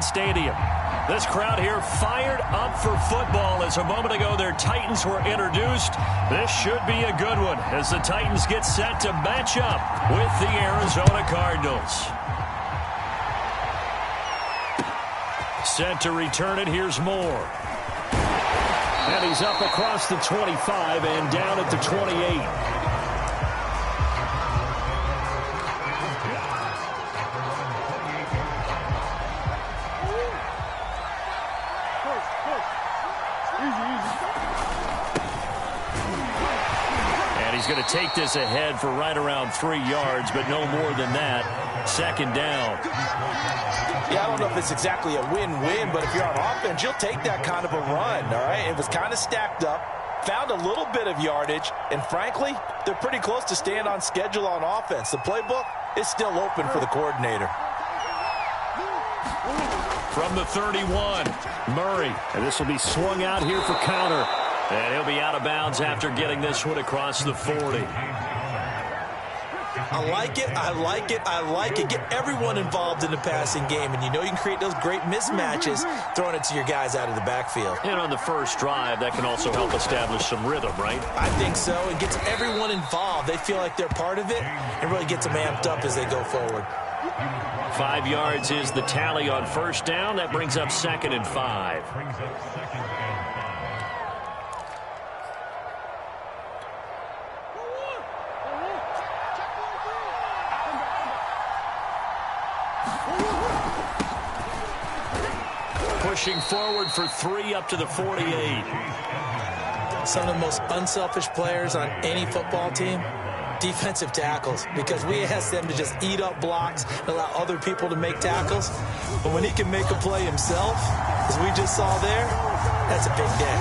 Nissan Stadium. This crowd here fired up for football as a moment ago their Titans were introduced. This should be a good one as the Titans get set to match up with the Arizona Cardinals. Set to return it. Here's Moore. And he's up across the 25 and down at the 28. He's going to take this ahead for right around 3 yards, but no more than that. Second down. Yeah, I don't know if it's exactly a win-win, but if you're on offense, you'll take that kind of a run, all right? It was kind of stacked up, found a little bit of yardage, and frankly, they're pretty close to staying on schedule on offense. The playbook is still open for the coordinator. From the 31, Murray. And this will be swung out here for counter. And he'll be out of bounds after getting this one across the 40. I like it, I like it, I like it. Get everyone involved in the passing game, and you know you can create those great mismatches throwing it to your guys out of the backfield. And on the first drive, that can also help establish some rhythm, right? I think so. It gets everyone involved. They feel like they're part of it, and really gets them amped up as they go forward. 5 yards is the tally on first down. That brings up 2nd and 5. Pushing forward for 3 up to the 48. Some of the most unselfish players on any football team, defensive tackles, because we ask them to just eat up blocks and allow other people to make tackles. But when he can make a play himself, as we just saw there, that's a big day.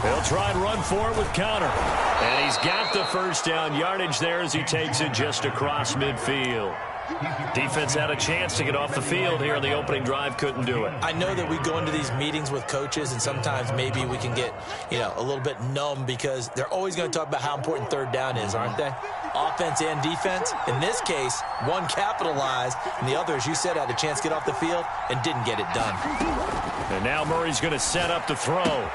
They'll try and run for it with counter. And he's got the first down yardage there as he takes it just across midfield. Defense had a chance to get off the field here in the opening drive, couldn't do it. I know that we go into these meetings with coaches, and sometimes maybe we can get, a little bit numb because they're always going to talk about how important third down is, aren't they? Offense and defense. In this case, one capitalized, and the other, as you said, had a chance to get off the field and didn't get it done. And now Murray's going to set up to throw.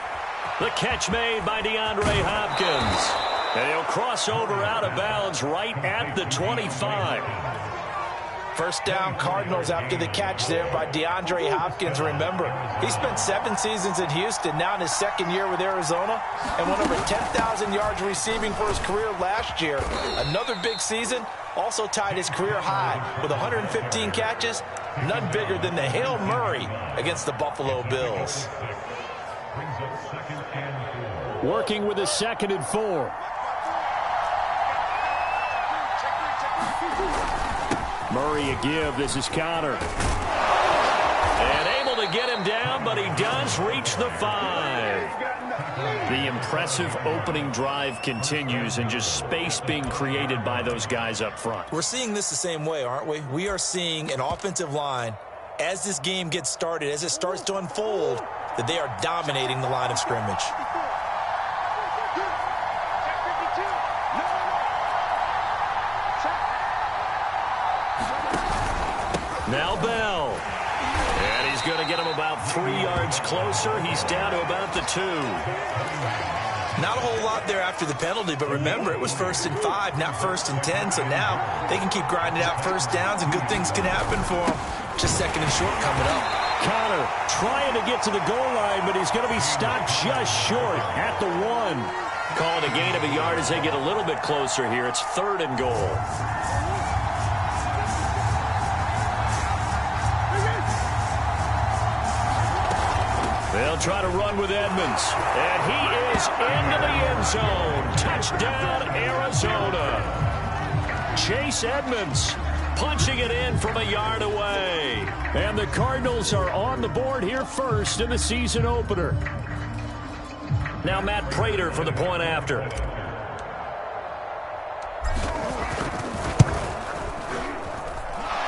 The catch made by DeAndre Hopkins. And he'll cross over out of bounds right at the 25. First down, Cardinals after the catch there by DeAndre Hopkins. Remember, he spent 7 seasons in Houston, now in his 2nd year with Arizona, and went over 10,000 yards receiving for his career last year. Another big season, also tied his career high with 115 catches, none bigger than the Hail Murray against the Buffalo Bills. Working with a 2nd and 4. Murray a give. This is counter. And able to get him down, but he does reach the 5. The impressive opening drive continues, and just space being created by those guys up front. We're seeing this the same way, aren't we? We are seeing an offensive line, as this game gets started, as it starts to unfold, that they are dominating the line of scrimmage. Now Bell. And he's going to get him about 3 yards closer. He's down to about the 2. Not a whole lot there after the penalty, but remember, it was 1st and 5, not 1st and 10. So now they can keep grinding out first downs, and good things can happen for them. Just 2nd and short coming up. Connor trying to get to the goal line, but he's going to be stopped just short at the 1. Call it a gain of a yard as they get a little bit closer here. It's 3rd and goal. They'll try to run with Edmonds. And he is into the end zone. Touchdown, Arizona. Chase Edmonds punching it in from a yard away. And the Cardinals are on the board here first in the season opener. Now Matt Prater for the point after.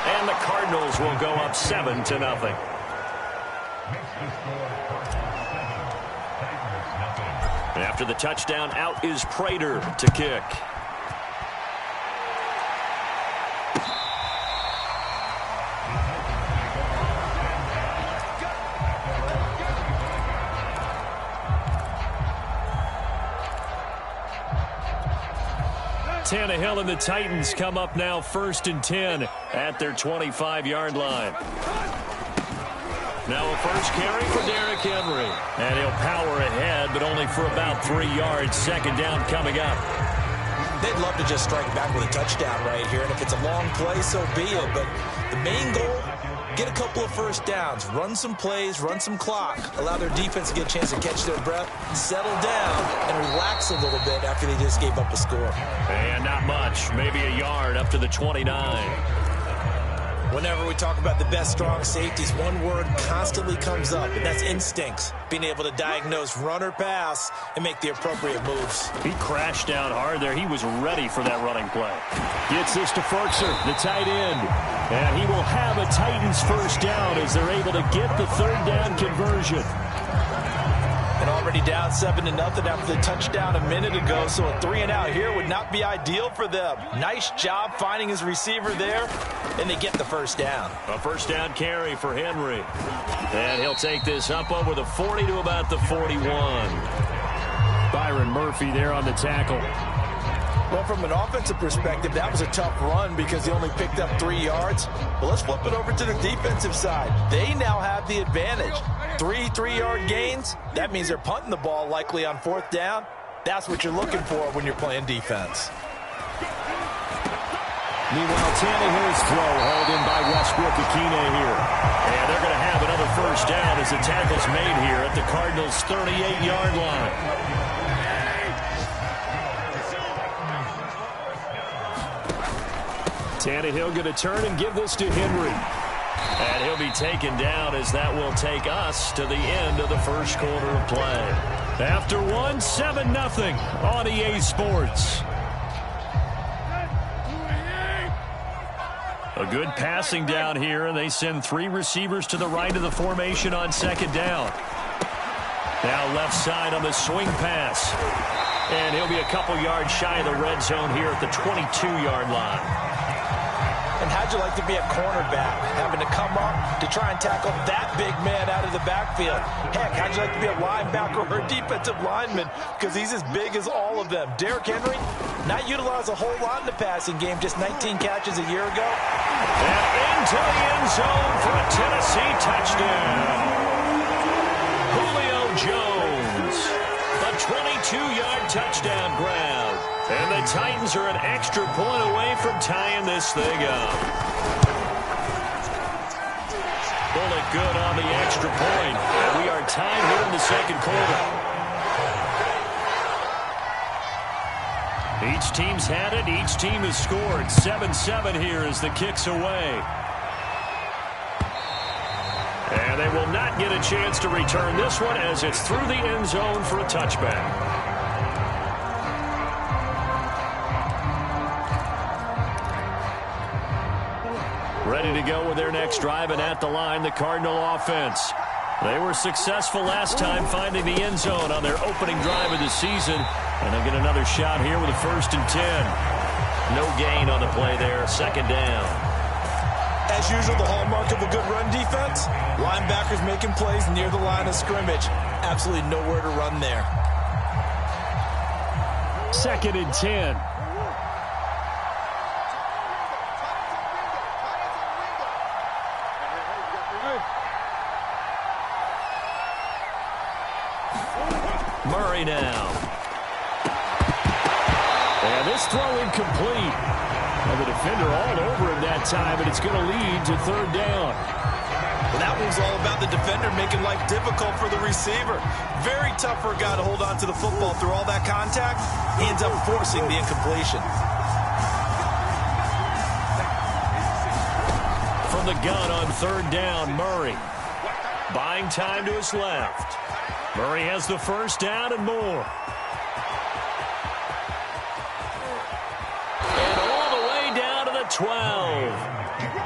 And the Cardinals will go up 7-0. After the touchdown, out is Prater to kick. Tannehill and the Titans come up now 1st and 10 at their 25-yard line. Now a first carry for Derrick Henry. And he'll power ahead, but only for about 3 yards. Second down coming up. They'd love to just strike back with a touchdown right here, and if it's a long play, so be it. But the main goal, get a couple of first downs, run some plays, run some clock, allow their defense to get a chance to catch their breath, settle down, and relax a little bit after they just gave up a score. And not much, maybe a yard up to the 29. Whenever we talk about the best strong safeties, one word constantly comes up, and that's instincts. Being able to diagnose run or pass and make the appropriate moves. He crashed down hard there. He was ready for that running play. Gets this to Ferkser, the tight end. And he will have a Titans first down as they're able to get the third down conversion. And already down 7-0 after the touchdown a minute ago, so a 3 and out here would not be ideal for them. Nice job finding his receiver there, and they get the first down. A first down carry for Henry. And he'll take this up over the 40 to about the 41. Byron Murphy there on the tackle. Well, from an offensive perspective, that was a tough run because he only picked up 3 yards. But let's flip it over to the defensive side. They now have the advantage. 3 3-yard gains, that means they're punting the ball likely on 4th down. That's what you're looking for when you're playing defense. Meanwhile, Tannehill's throw hauled in by Westbrook-Ikhine here. And they're going to have another first down as the tackle's made here at the Cardinals' 38-yard line. Tannehill going to turn and give this to Henry. And he'll be taken down as that will take us to the end of the first quarter of play. After one, 7-0 on EA Sports. A good passing down here, and they send 3 receivers to the right of the formation on second down. Now left side on the swing pass. And he'll be a couple yards shy of the red zone here at the 22-yard line. And how'd you like to be a cornerback, having to come up to try and tackle that big man out of the backfield? Heck, how'd you like to be a linebacker or a defensive lineman? Because he's as big as all of them. Derrick Henry, not utilized a whole lot in the passing game, just 19 catches a year ago. And into the end zone for a Tennessee touchdown. Julio Jones, a 22-yard touchdown grab. And the Titans are an extra point away from tying this thing up. Bullet good on the extra point. And we are tied here in the second quarter. Each team's had it. Each team has scored. 7-7 here as the kick's away. And they will not get a chance to return this one as it's through the end zone for a touchback. Ready to go with their next drive, and at the line, the Cardinal offense. They were successful last time finding the end zone on their opening drive of the season, and they'll get another shot here with a 1st and 10. No gain on the play there, second down. As usual, the hallmark of a good run defense, linebackers making plays near the line of scrimmage. Absolutely nowhere to run there. 2nd and 10. Murray now. And this throw incomplete. And the defender all over him that time, and it's going to lead to 3rd down. Well, that one's all about the defender making life difficult for the receiver. Very tough for a guy to hold on to the football through all that contact. He ends up forcing the incompletion. From the gun on 3rd down, Murray. Buying time to his left. Murray has the first down and more. And all the way down to the 12.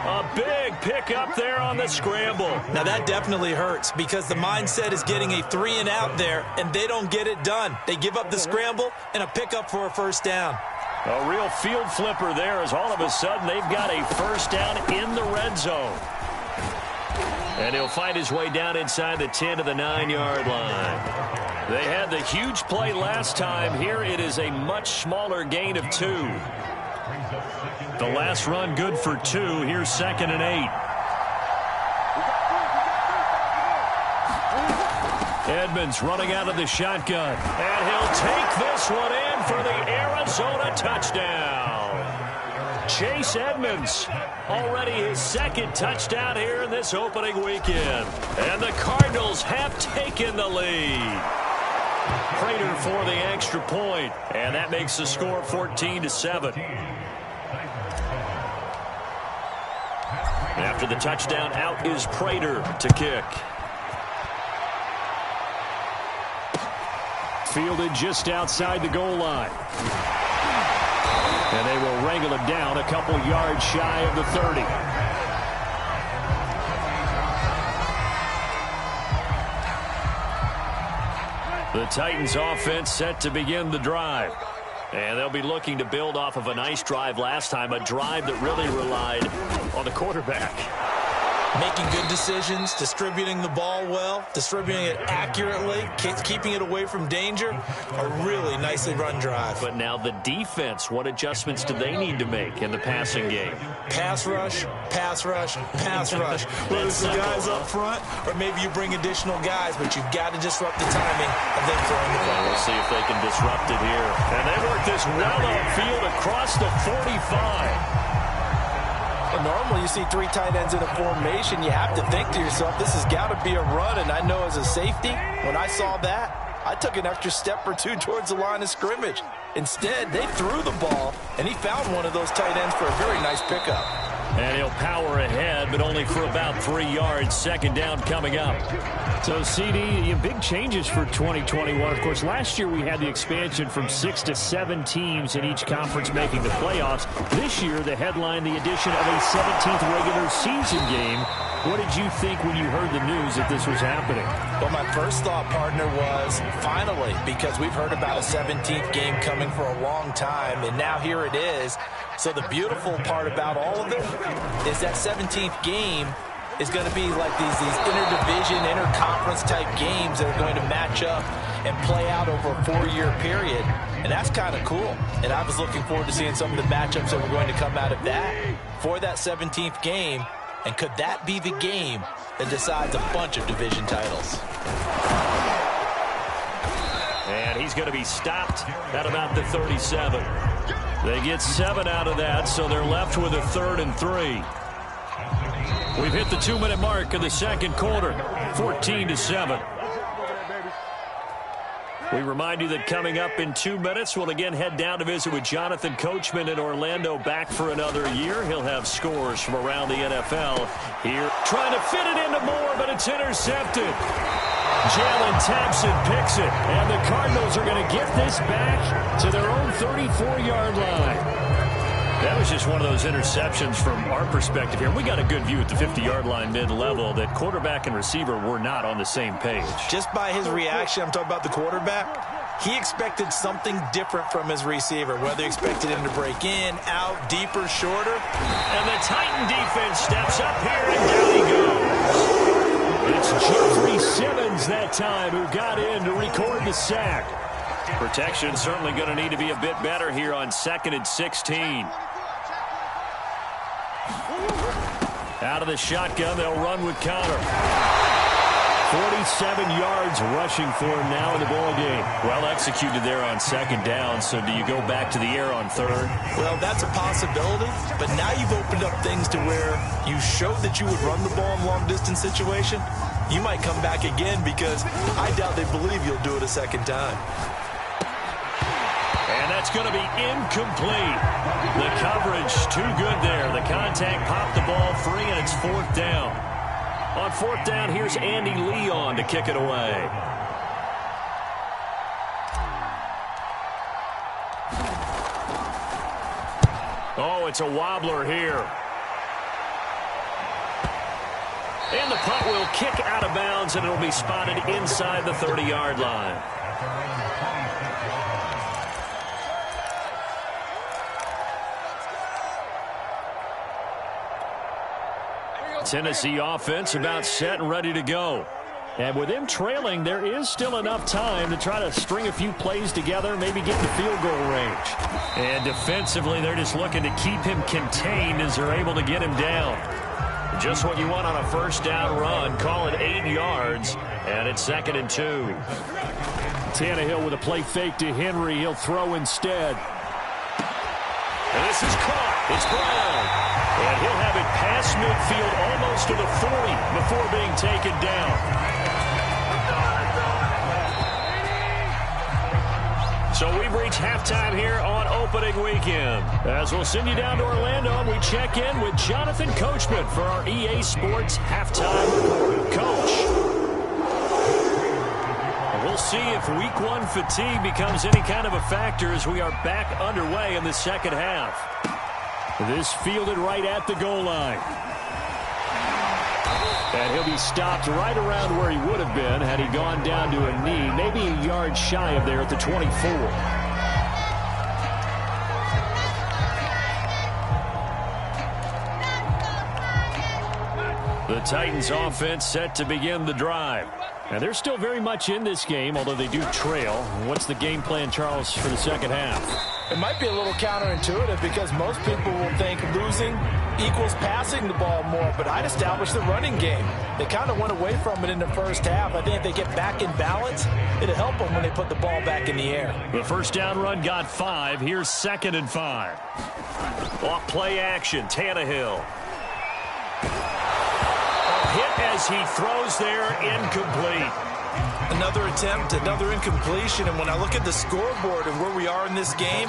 A big pickup there on the scramble. Now that definitely hurts because the mindset is getting a 3 and out there, and they don't get it done. They give up the scramble and a pickup for a first down. A real field flipper there as all of a sudden they've got a first down in the red zone. And he'll fight his way down inside the 10 to the 9-yard line. They had the huge play last time. Here it is a much smaller gain of 2. The last run good for 2. Here's 2nd and 8. Edmonds running out of the shotgun. And he'll take this one in for the Arizona touchdown. Chase Edmonds, already his 2nd touchdown here in this opening weekend. And the Cardinals have taken the lead. Prater for the extra point, and that makes the score 14-7. After the touchdown, out is Prater to kick. Fielded just outside the goal line. And they will wrangle him down a couple yards shy of the 30. The Titans offense set to begin the drive. And they'll be looking to build off of a nice drive last time, a drive that really relied on the quarterback. Making good decisions, distributing the ball well, distributing it accurately, keeping it away from danger. A really nicely run drive. But now the defense, what adjustments do they need to make in the passing game? Pass rush, pass rush, pass rush. Whether it's the guys up front or maybe you bring additional guys, but you've got to disrupt the timing of them throwing the ball. We'll see if they can disrupt it here. And they work this well upfield across the 45. Normally you see 3 tight ends in a formation. You have to think to yourself, this has got to be a run. And I know as a safety, when I saw that, I took an extra step or 2 towards the line of scrimmage. Instead, they threw the ball, and he found one of those tight ends for a very nice pickup. And he'll power ahead, but only for about 3 yards. 2nd down coming up. So, CD, big changes for 2021. Of course, last year we had the expansion from 6 to 7 teams in each conference making the playoffs. This year, the headline, the addition of a 17th regular season game. What did you think when you heard the news that this was happening? Well, my first thought, partner, was finally, because we've heard about a 17th game coming for a long time, and now here it is. So the beautiful part about all of it is that 17th game is going to be like these interdivision, interconference type games that are going to match up and play out over a 4-year period. And that's kind of cool. And I was looking forward to seeing some of the matchups that were going to come out of that for that 17th game. And could that be the game that decides a bunch of division titles? And he's going to be stopped at about the 37. They get 7 out of that, so they're left with a 3rd and 3. We've hit the 2-minute mark of the second quarter, 14-7. We remind you that coming up in 2 minutes, we'll again head down to visit with Jonathan Coachman in Orlando, back for another year. He'll have scores from around the NFL here. Trying to fit it into Moore, but it's intercepted. Jalen Thompson picks it, and the Cardinals are going to get this back to their own 34-yard line. That was just one of those interceptions from our perspective here. We got a good view at the 50-yard line mid-level that quarterback and receiver were not on the same page. Just by his reaction, I'm talking about the quarterback, he expected something different from his receiver, whether he expected him to break in, out, deeper, shorter. And the Titan defense steps up here, and down he goes. It's Jeffrey Simmons that time who got in to record the sack. Protection certainly going to need to be a bit better here on 2nd and 16. Out of the shotgun, they'll run with Connor. 47 yards rushing for him now in the ball game. Well executed there on 2nd down, so do you go back to the air on 3rd? Well, that's a possibility, but now you've opened up things to where you showed that you would run the ball in long-distance situation. You might come back again because I doubt they believe you'll do it a 2nd time. And that's going to be incomplete. The coverage too good there. The contact popped the ball free, and it's 4th down. On 4th down, here's Andy Leon to kick it away. Oh, it's a wobbler here. And the punt will kick out of bounds, and it'll be spotted inside the 30-yard line. Tennessee offense about set and ready to go. And with them trailing, there is still enough time to try to string a few plays together, maybe get in the field goal range. And defensively, they're just looking to keep him contained as they're able to get him down. Just what you want on a first down run. Call it 8 yards, and it's 2nd and 2. Tannehill with a play fake to Henry. He'll throw instead. And this is caught. It's Brown. And he'll have it past midfield almost to the 40 before being taken down. So we've reached halftime here on opening weekend. As we'll send you down to Orlando, and we check in with Jonathan Coachman for our EA Sports halftime report. Coach. We'll see if week 1 fatigue becomes any kind of a factor as we are back underway in the second half. This fielded right at the goal line. And he'll be stopped right around where he would have been had he gone down to a knee, maybe a yard shy of there at the 24. The Titans offense set to begin the drive. And they're still very much in this game, although they do trail. What's the game plan, Charles, for the second half? It might be a little counterintuitive because most people will think losing equals passing the ball more, but I'd establish the running game. They kind of went away from it in the first half. I think if they get back in balance, it'll help them when they put the ball back in the air. The first down run got 5. Here's 2nd and 5. Off play action, Tannehill. Hit as he throws there, incomplete. Another attempt, another incompletion, and when I look at the scoreboard and where we are in this game,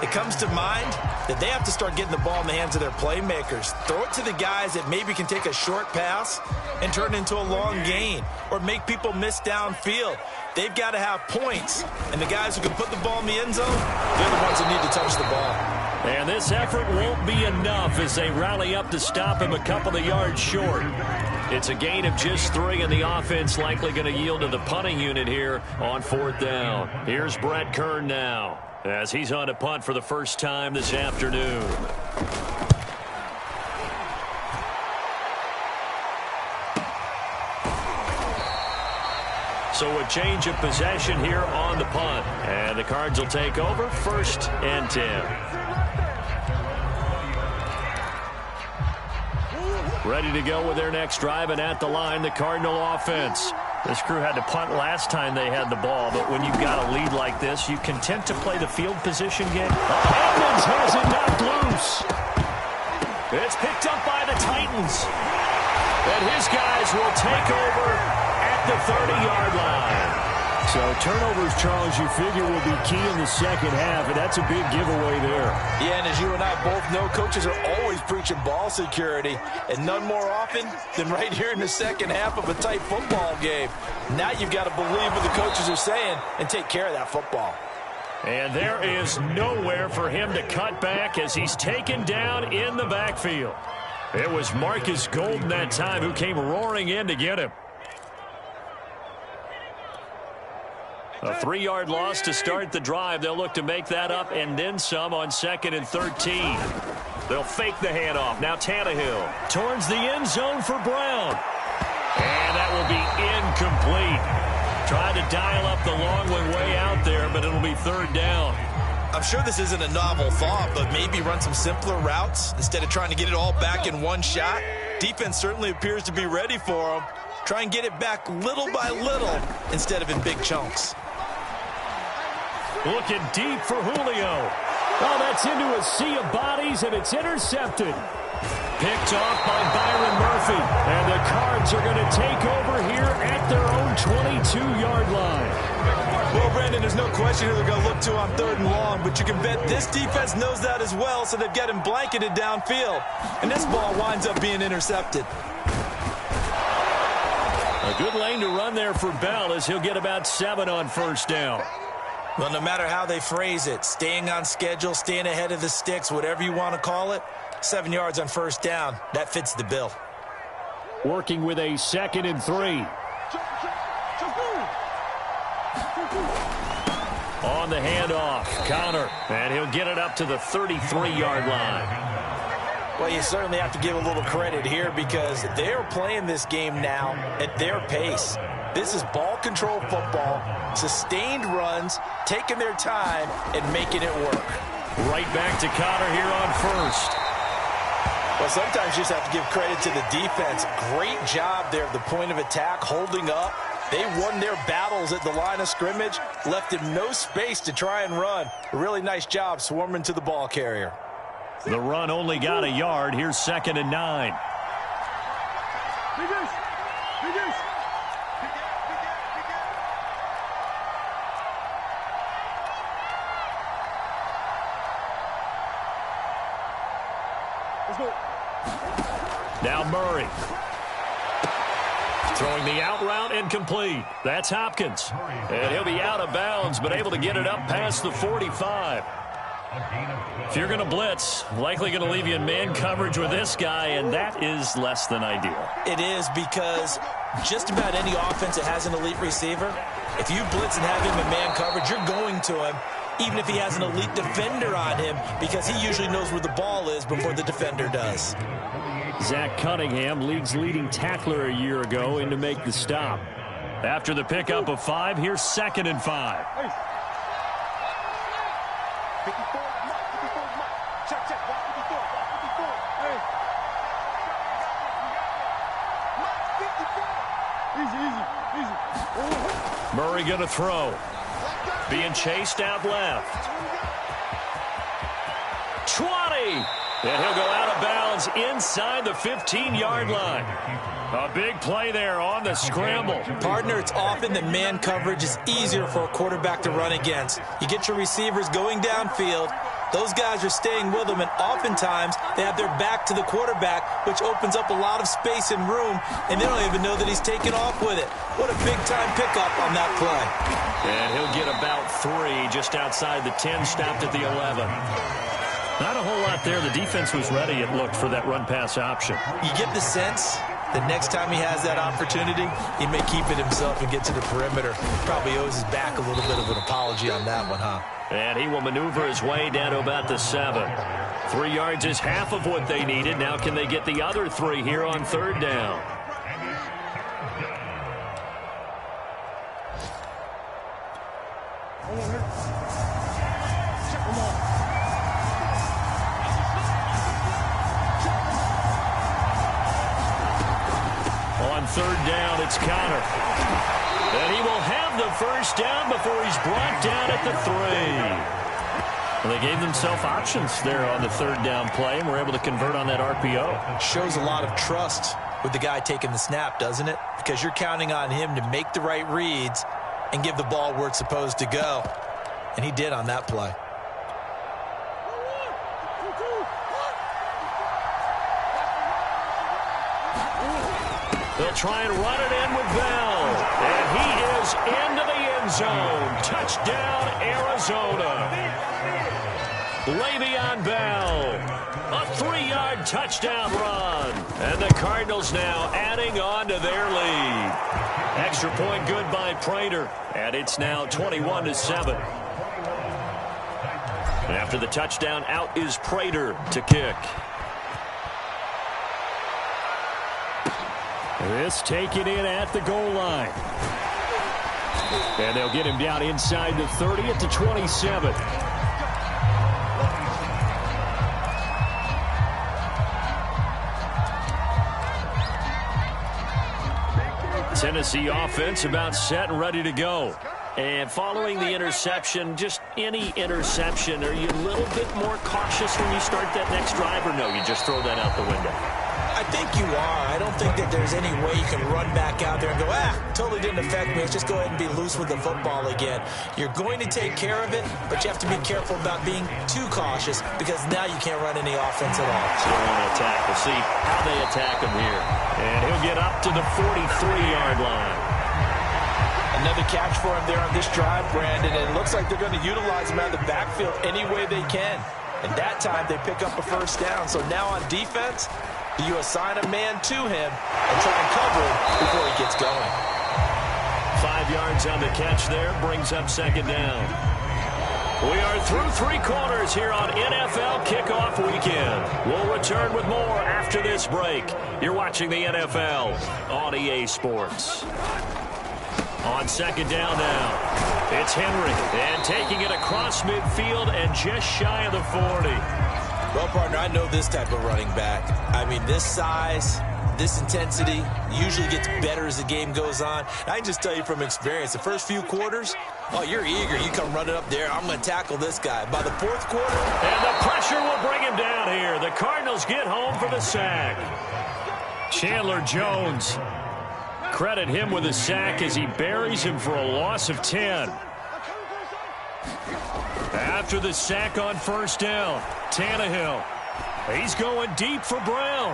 it comes to mind that they have to start getting the ball in the hands of their playmakers. Throw it to the guys that maybe can take a short pass and turn it into a long gain or make people miss downfield. They've got to have points, and the guys who can put the ball in the end zone, they're the ones that need to touch the ball. And this effort won't be enough as they rally up to stop him a couple of yards short. It's a gain of just 3, and the offense likely going to yield to the punting unit here on 4th down. Here's Brett Kern now as he's on to punt for the first time this afternoon. So a change of possession here on the punt. And the Cards will take over 1st and 10. Ready to go with their next drive, and at the line, the Cardinal offense. This crew had to punt last time they had the ball, but when you've got a lead like this, you content to play the field position game. Edmonds has it knocked loose. It's picked up by the Titans. And his guys will take over at the 30-yard line. So turnovers, Charles, you figure will be key in the second half, and that's a big giveaway there. Yeah, and as you and I both know, coaches are always preaching ball security, and none more often than right here in the second half of a tight football game. Now you've got to believe what the coaches are saying and take care of that football. And there is nowhere for him to cut back as he's taken down in the backfield. It was Marcus Golden that time who came roaring in to get him. A 3-yard loss to start the drive. They'll look to make that up and then some on 2nd and 13. They'll fake the handoff. Now Tannehill towards the end zone for Brown. And that will be incomplete. Tried to dial up the long one way out there, but it'll be 3rd down. I'm sure this isn't a novel thought, but maybe run some simpler routes instead of trying to get it all back in one shot. Defense certainly appears to be ready for them. Try and get it back little by little instead of in big chunks. Looking deep for Julio. Oh, that's into a sea of bodies, and it's intercepted. Picked off by Byron Murphy. And the Cards are going to take over here at their own 22-yard line. Well, Brandon, there's no question who they're going to look to on 3rd and long, but you can bet this defense knows that as well, so they've got him blanketed downfield. And this ball winds up being intercepted. A good lane to run there for Bell as he'll get about 7 on 1st down. Well, no matter how they phrase it, staying on schedule, staying ahead of the sticks, whatever you want to call it, 7 yards on 1st down, that fits the bill. Working with a 2nd and 3. On the handoff, Connor, and he'll get it up to the 33-yard line. Well, you certainly have to give a little credit here because they're playing this game now at their pace. This is ball control football, sustained runs, taking their time, and making it work. Right back to Connor here on first. Well, sometimes you just have to give credit to the defense. Great job there at the point of attack, holding up. They won their battles at the line of scrimmage, left him no space to try and run. A really nice job swarming to the ball carrier. The run only got a yard. Here's 2nd and 9. Now Murray. Throwing the out route incomplete. That's Hopkins. And he'll be out of bounds, but able to get it up past the 45. If you're going to blitz, likely going to leave you in man coverage with this guy, and that is less than ideal. It is because just about any offense that has an elite receiver, if you blitz and have him in man coverage, you're going to him, even if he has an elite defender on him, because he usually knows where the ball is before the defender does. Zach Cunningham, league's leading tackler a year ago, in to make the stop. After the pickup of 5, here's 2nd and 5. Murray going to throw. Being chased out left. 20. And he'll go out of bounds inside the 15-yard line. A big play there on the scramble. Partner, it's often that man coverage is easier for a quarterback to run against. You get your receivers going downfield. Those guys are staying with them, and oftentimes they have their back to the quarterback, which opens up a lot of space and room, and they don't even know that he's taken off with it. What a big-time pickup on that play. And he'll get about 3 just outside the 10, stopped at the 11. Not a whole lot there. The defense was ready, it looked, for that run-pass option. You get the sense that next time he has that opportunity, he may keep it himself and get to the perimeter. Probably owes his back a little bit of an apology on that one, huh? And he will maneuver his way down to about the 7. 3 yards is half of what they needed. Now can they get the other 3 here on 3rd down? On 3rd down, it's Connor. And he will have the first down before he's brought down at the 3. Well, they gave themselves options there on the 3rd down play, and were able to convert on that RPO. Shows a lot of trust with the guy taking the snap, doesn't it? Because you're counting on him to make the right reads and give the ball where it's supposed to go. And he did on that play. They'll try and run it in with Bell. And he is into the end zone. Touchdown, Arizona. Le'Veon Bell. A 3-yard touchdown run. And the Cardinals now adding on to their lead. Extra point good by Prater. And it's now 21-7. And after the touchdown, out is Prater to kick. This taken in at the goal line. And they'll get him down inside the 30 at the 27. Tennessee offense about set and ready to go. And following the interception, just any interception, are you a little bit more cautious when you start that next drive, or no, you just throw that out the window? I think you are. I don't think that there's any way you can run back out there and go, totally didn't affect me. Let's just go ahead and be loose with the football again. You're going to take care of it, but you have to be careful about being too cautious because now you can't run any offense at all. So they want to attack. We'll see how they attack him here. And he'll get up to the 43-yard line. Another catch for him there on this drive, Brandon, and it looks like they're going to utilize him out of the backfield any way they can. And that time they pick up a first down. So now on defense, do you assign a man to him and try and cover him before he gets going? 5 yards on the catch there, brings up 2nd down. We are through 3 quarters here on NFL Kickoff Weekend. We'll return with more after this break. You're watching the NFL on EA Sports. On second down now, it's Henry, and taking it across midfield and just shy of the 40. Well, partner, I know this type of running back. I mean, this size, this intensity usually gets better as the game goes on. I can just tell you from experience, the first few quarters, oh, you're eager. You come running up there. I'm going to tackle this guy. By the 4th quarter. And the pressure will bring him down here. The Cardinals get home for the sack. Chandler Jones. Credit him with a sack as he buries him for a loss of 10. After the sack on first down, Tannehill. He's going deep for Brown.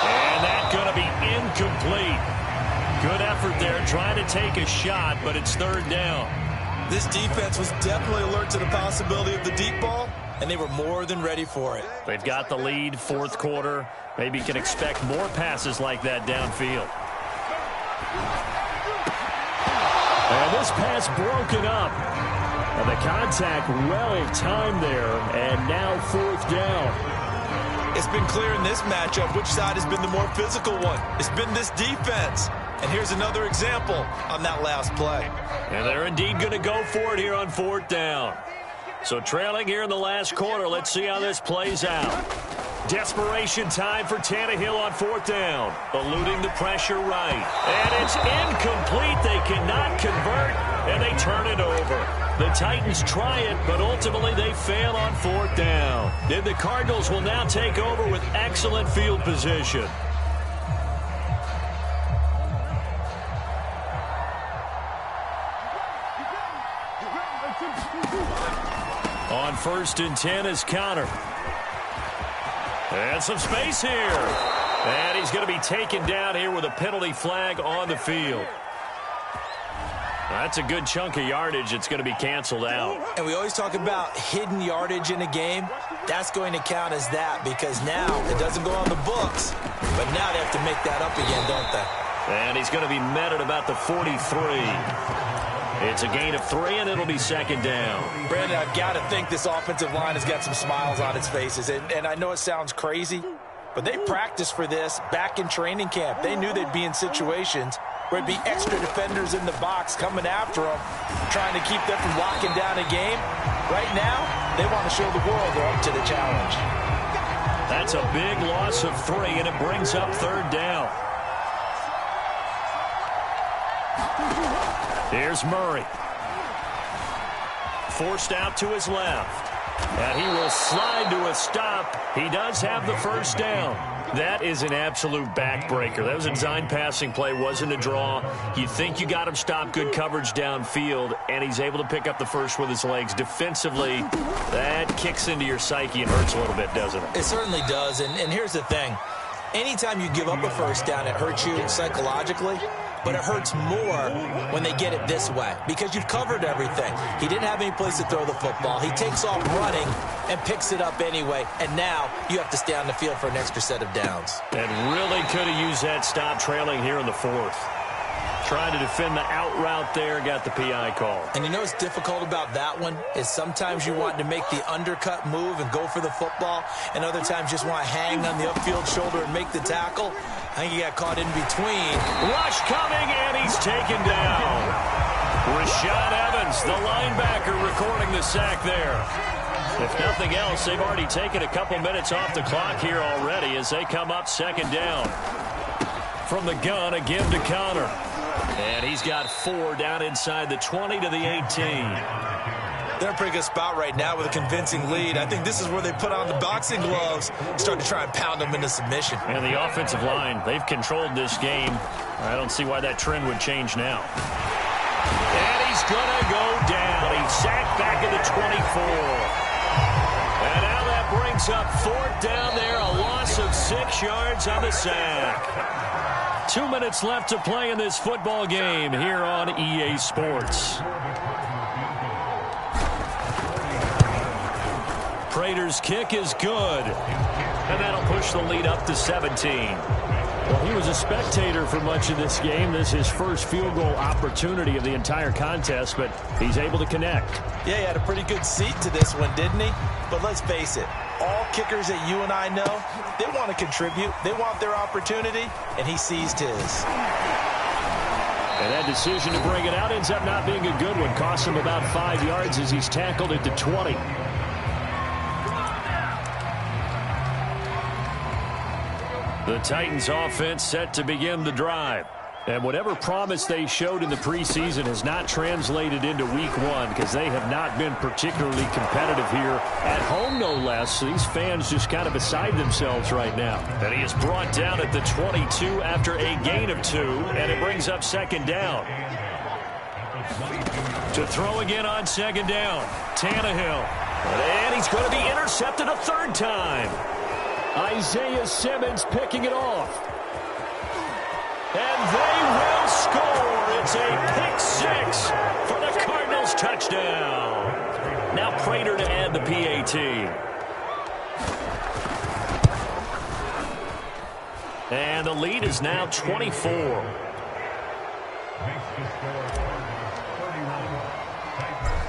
And that's going to be incomplete. Good effort there trying to take a shot, but it's 3rd down. This defense was definitely alert to the possibility of the deep ball, and they were more than ready for it. They've got the lead, 4th quarter. Maybe can expect more passes like that downfield. And this pass broken up. And the contact well timed there, and now 4th down. It's been clear in this matchup which side has been the more physical one. It's been this defense. And here's another example on that last play. And they're indeed going to go for it here on 4th down. So trailing here in the last quarter, let's see how this plays out. Desperation time for Tannehill on 4th down. Eluding the pressure right. And it's incomplete. They cannot convert, and they turn it over. The Titans try it, but ultimately they fail on 4th down. And the Cardinals will now take over with excellent field position. On 1st and 10 is Connor. And some space here. And he's going to be taken down here with a penalty flag on the field. That's a good chunk of yardage. It's going to be canceled out. And we always talk about hidden yardage in a game. That's going to count as that because now it doesn't go on the books. But now they have to make that up again, don't they? And he's going to be met at about the 43. It's a gain of 3, and it'll be 2nd down. Brandon, I've got to think this offensive line has got some smiles on its faces. And I know it sounds crazy, but they practiced for this back in training camp. They knew they'd be in situations where it'd be extra defenders in the box coming after them, trying to keep them from locking down a game. Right now, they want to show the world they're up to the challenge. That's a big loss of 3, and it brings up 3rd down. Here's Murray. Forced out to his left. And he will slide to a stop. He does have the 1st down. That is an absolute backbreaker. That was a design passing play, wasn't a draw. You think you got him stopped, good coverage downfield, and he's able to pick up the 1st with his legs. Defensively, that kicks into your psyche and hurts a little bit, doesn't it? It certainly does, and here's the thing. Anytime you give up a 1st down, it hurts you psychologically. But it hurts more when they get it this way because you've covered everything. He didn't have any place to throw the football. He takes off running and picks it up anyway. And now you have to stay on the field for an extra set of downs. And really could have used that stop trailing here in the 4th. Trying to defend the out route there, got the PI call. And you know what's difficult about that one is sometimes you want to make the undercut move and go for the football, and other times just want to hang on the upfield shoulder and make the tackle. I think he got caught in between. Rush coming, and he's taken down. Rashad Evans, the linebacker, recording the sack there. If nothing else, they've already taken a couple minutes off the clock here already as they come up 2nd down. From the gun, again to Connor. And he's got 4 down inside the 20 to the 18. They're in a pretty good spot right now with a convincing lead. I think this is where they put on the boxing gloves, start to try and pound them into submission. And the offensive line, they've controlled this game. I don't see why that trend would change now. And he's going to go down. He's sacked back at the 24. And now that brings up 4th down there, a loss of 6 yards on the sack. 2 minutes left to play in this football game here on EA Sports. Prater's kick is good. And that'll push the lead up to 17. Well, he was a spectator for much of this game. This is his first field goal opportunity of the entire contest, but he's able to connect. Yeah, he had a pretty good seat to this one, didn't he? But let's face it, all kickers that you and I know, they want to contribute. They want their opportunity, and he seized his. And that decision to bring it out ends up not being a good one. Costs him about 5 yards as he's tackled at the 20. The Titans offense set to begin the drive. And whatever promise they showed in the preseason has not translated into week one because they have not been particularly competitive here at home, no less. So these fans just kind of beside themselves right now. And he is brought down at the 22 after a gain of 2, and it brings up second down. To throw again on second down, Tannehill. And he's going to be intercepted a third time. Isaiah Simmons picking it off. And they will score. It's a pick 6 for the Cardinals touchdown. Now Prater to add the PAT. And the lead is now 24.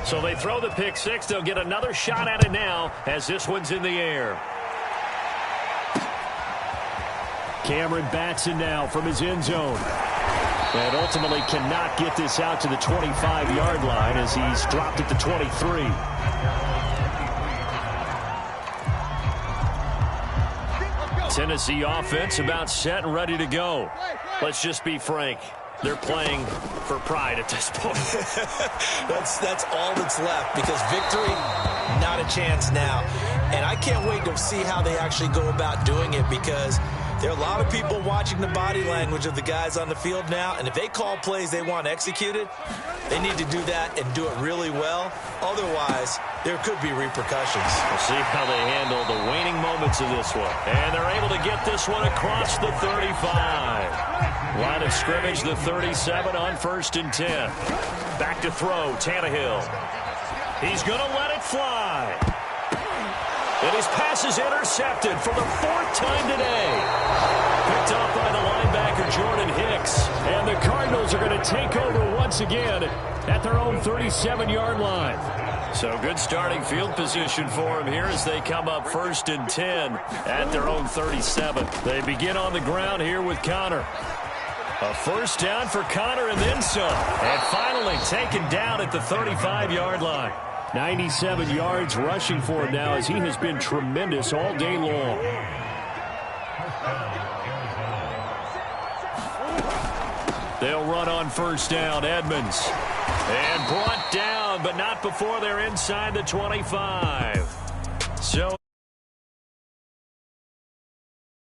So they throw the pick 6. They'll get another shot at it now as this one's in the air. Cameron Batson now from his end zone. And ultimately cannot get this out to the 25-yard line as he's dropped at the 23. Tennessee offense about set and ready to go. Let's just be frank. They're playing for pride at this point. That's all that's left because victory, not a chance now. And I can't wait to see how they actually go about doing it because there are a lot of people watching the body language of the guys on the field now, and if they call plays they want executed, they need to do that and do it really well. Otherwise, there could be repercussions. We'll see how they handle the waning moments of this one. And they're able to get this one across the 35. Line of scrimmage, the 37 on 1st and 10. Back to throw, Tannehill. He's going to let it fly. And his pass is intercepted for the 4th time today. Picked off by the linebacker, Jordan Hicks. And the Cardinals are going to take over once again at their own 37-yard line. So good starting field position for him here as they come up 1st and 10 at their own 37. They begin on the ground here with Connor. A first down for Connor and then some. And finally taken down at the 35-yard line. 97 yards rushing for him now as he has been tremendous all day long. They'll run on first down, Edmonds. And brought down, but not before they're inside the 25.